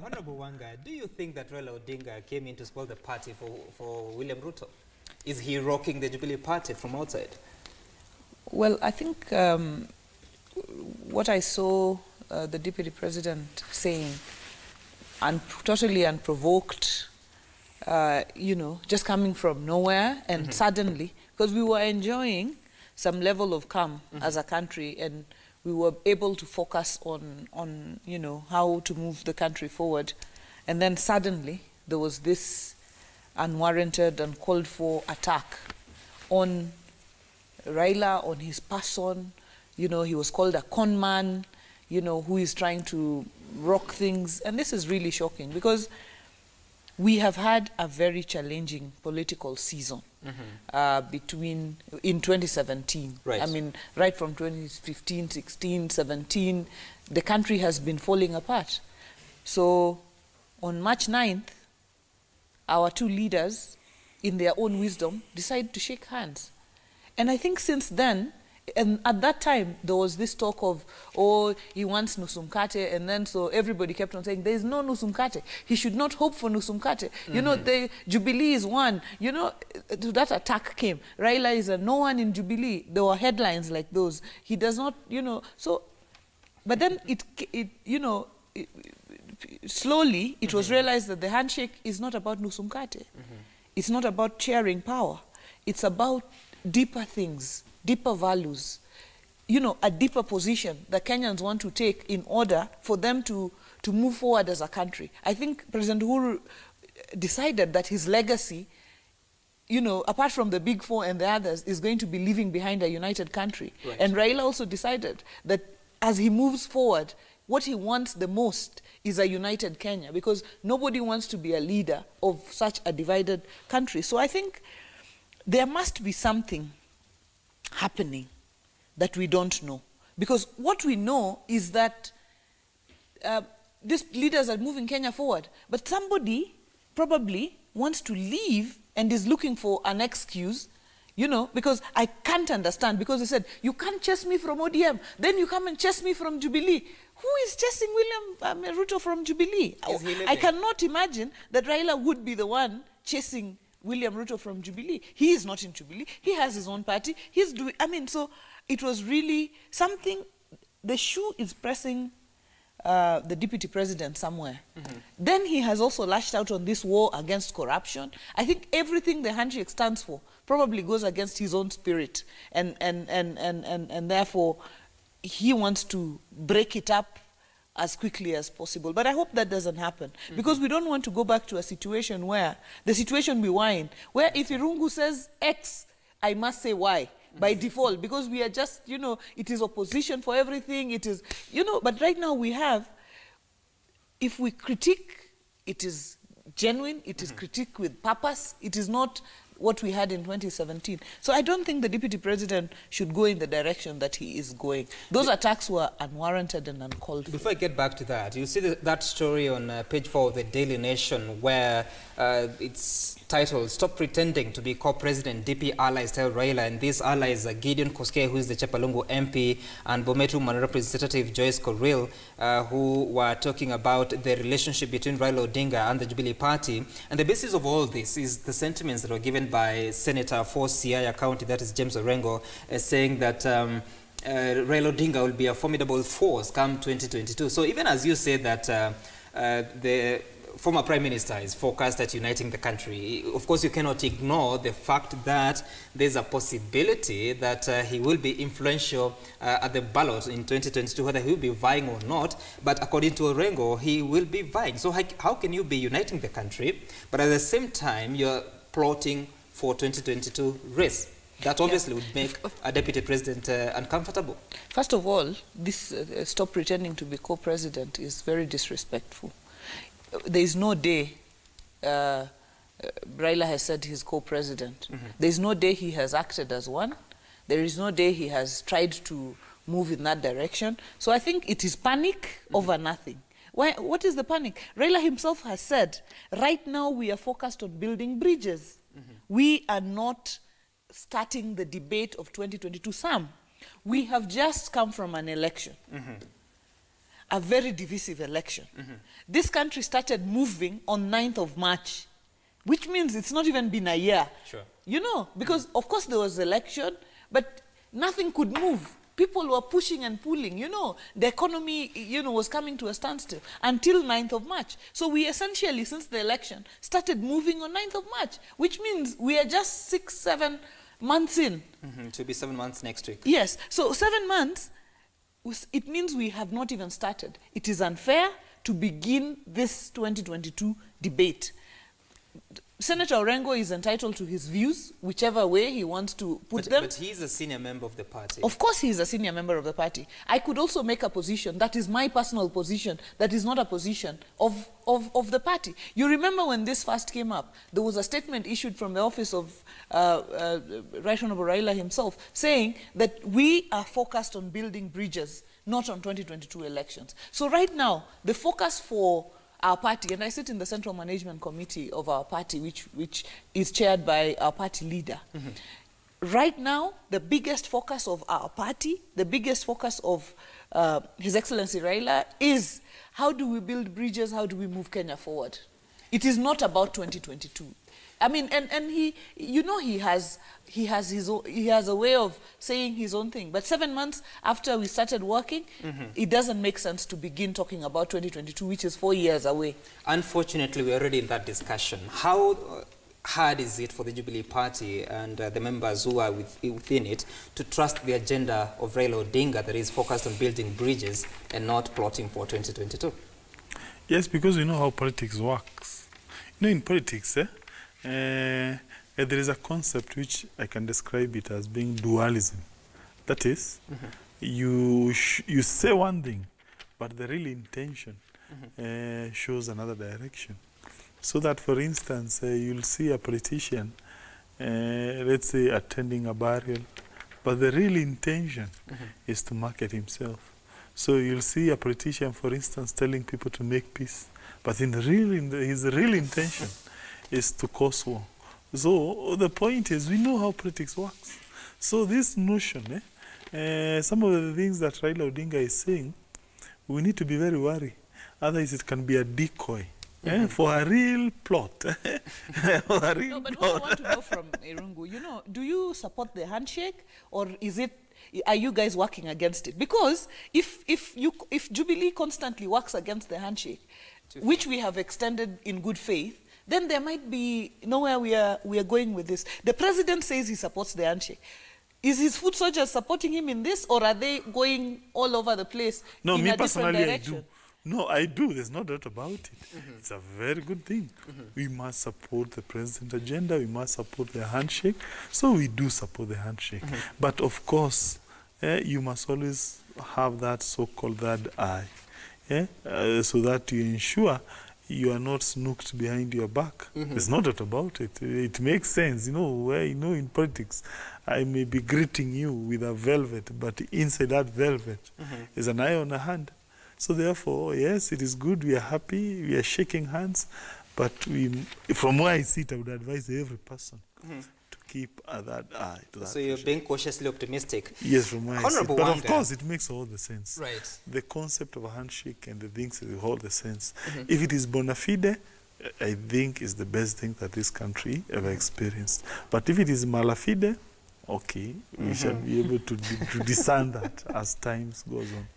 Honorable Wanga, do you think that Raila Odinga came in to spoil the party for William Ruto? Is he rocking the Jubilee Party from outside? Well, I think what I saw the Deputy President saying, totally unprovoked, you know, just coming from nowhere and suddenly, because we were enjoying some level of calm as a country, and we were able to focus on you know, how to move the country forward. And then suddenly there was this unwarranted and called for attack on Raila, on his person. You know, he was called a con man, you know, who is trying to rock things. And this is really shocking because we have had a very challenging political season in 2017. Right. I mean, right from 2015, 16, 17, the country has been falling apart. So on March 9th, our two leaders, in their own wisdom, decided to shake hands. And I think since then, and at that time, there was this talk of, oh, he wants Nusumkate, and then so everybody kept on saying, there is no Nusumkate. He should not hope for Nusumkate. You know, the Jubilee is one. You know, that attack came. Raila is a no one in Jubilee. There were headlines like those. He does not, you know, so, but then you know, slowly it was realized that the handshake is not about Nusumkate. It's not about sharing power. It's about deeper things, deeper values, you know, a deeper position that Kenyans want to take in order for them to move forward as a country. I think President Uhuru decided that his legacy, you know, apart from the Big Four and the others, is going to be leaving behind a united country. Right. And Raila also decided that as he moves forward, what he wants the most is a united Kenya, because nobody wants to be a leader of such a divided country. So I think there must be something happening that we don't know. Because what we know is that these leaders are moving Kenya forward, but somebody probably wants to leave and is looking for an excuse, you know, because I can't understand, because they said, you can't chase me from ODM, then you come and chase me from Jubilee. Who is chasing William Ruto from Jubilee? I cannot imagine that Raila would be the one chasing William Ruto from Jubilee. He is not in Jubilee. He has his own party. He's doing, I mean, so it was really something, the shoe is pressing the Deputy President somewhere. Then he has also lashed out on this war against corruption. I think everything the handshake stands for probably goes against his own spirit. And therefore, he wants to break it up as quickly as possible. But I hope that doesn't happen, because we don't want to go back to a situation where, the situation we were in, where if Irungu says X, I must say Y by default, because we are just, you know, it is opposition for everything, it is, you know, but right now we have, if we critique, it is genuine, it is critique with purpose, it is not what we had in 2017. So I don't think the Deputy President should go in the direction that he is going. Those attacks were unwarranted and uncalled for. Before I get back to that, you see that story on page 4 of the Daily Nation, where it's titled, Stop Pretending to be Co-President, DP allies tell Raila, and these allies are Gideon Koskei, who is the Chepalungu MP, and Bometu Man Representative Joyce Koril, who were talking about the relationship between Raila Odinga and the Jubilee Party. And the basis of all this is the sentiments that were given by Senator for Siaya County, that is James Orengo, saying that Raila Odinga will be a formidable force come 2022. So even as you say that the former Prime Minister is focused at uniting the country, of course you cannot ignore the fact that there's a possibility that he will be influential at the ballot in 2022, whether he will be vying or not. But according to Orengo, he will be vying. So how can you be uniting the country, but at the same time you're plotting for 2022 race? That obviously would make a Deputy President uncomfortable. First of all, this stop pretending to be co-president is very disrespectful. There is no day Raila has said he's co-president. There is no day he has acted as one. There is no day he has tried to move in that direction. So I think it is panic over nothing. What is the panic? Raila himself has said, right now we are focused on building bridges. We are not starting the debate of 2022. We have just come from an election. a very divisive election. This country started moving on 9th of March, which means it's not even been a year. Sure. You know, because of course there was election, but nothing could move. People were pushing and pulling, you know. The economy, you know, was coming to a standstill until 9th of March. So we essentially, since the election, started moving on 9th of March, which means we are just 6-7 months in. To be 7 months next week. Yes. So 7 months, it means we have not even started. It is unfair to begin this 2022 debate. Senator Orengo is entitled to his views, whichever way he wants to put them. But he's a senior member of the party. Of course he is a senior member of the party. I could also make a position, that is my personal position, that is not a position of the party. You remember when this first came up, there was a statement issued from the office of Right Honorable Raila himself, saying that we are focused on building bridges, not on 2022 elections. So right now, the focus for our party, and I sit in the Central Management Committee of our party, which is chaired by our party leader. Right now, the biggest focus of our party, the biggest focus of His Excellency Raila is how do we build bridges, how do we move Kenya forward? It is not about 2022. I mean, and he, you know, he has a way of saying his own thing. But 7 months after we started working, it doesn't make sense to begin talking about 2022, which is 4 years away. Unfortunately, we're already in that discussion. How hard is it for the Jubilee Party and the members who are within it to trust the agenda of Raila Odinga that is focused on building bridges and not plotting for 2022? Yes, because we know how politics works. You know, in politics, there is a concept which I can describe it as being dualism. That is, you say one thing, but the real intention shows another direction. So that, for instance, you'll see a politician, let's say, attending a burial, but the real intention is to market himself. So you'll see a politician, for instance, telling people to make peace, but his real intention is to cause war. So the point is, we know how politics works. So this notion, some of the things that Raila Odinga is saying, we need to be very worried. Otherwise, it can be a decoy for a real plot. For a real but plot. what I want to know from Irungu, you know, do you support the handshake, or are you guys working against it? Because if Jubilee constantly works against the handshake, which we have extended in good faith, then there might be nowhere we are going with this. The president says he supports the handshake. Is his foot soldiers supporting him in this, or are they going all over the place in a different direction? I do. No, I do. There's no doubt about it. It's a very good thing. We must support the president's agenda. We must support the handshake. So we do support the handshake. But of course, you must always have that so-called third eye, so that you ensure you are not snooked behind your back. There's no doubt about it. It makes sense, you know, where, you know, in politics, I may be greeting you with a velvet, but inside that velvet is an eye on a hand. So therefore, yes, it is good, we are happy, we are shaking hands, but from where I sit, I would advise every person to keep that eye to that. So you're being cautiously optimistic. Yes, from where I sit. But of course, it makes all the sense. Right. The concept of a handshake and the things that hold the sense. If it is bona fide, I think is the best thing that this country ever experienced. But if it is malafide, okay, we shall be able to discern that as times goes on.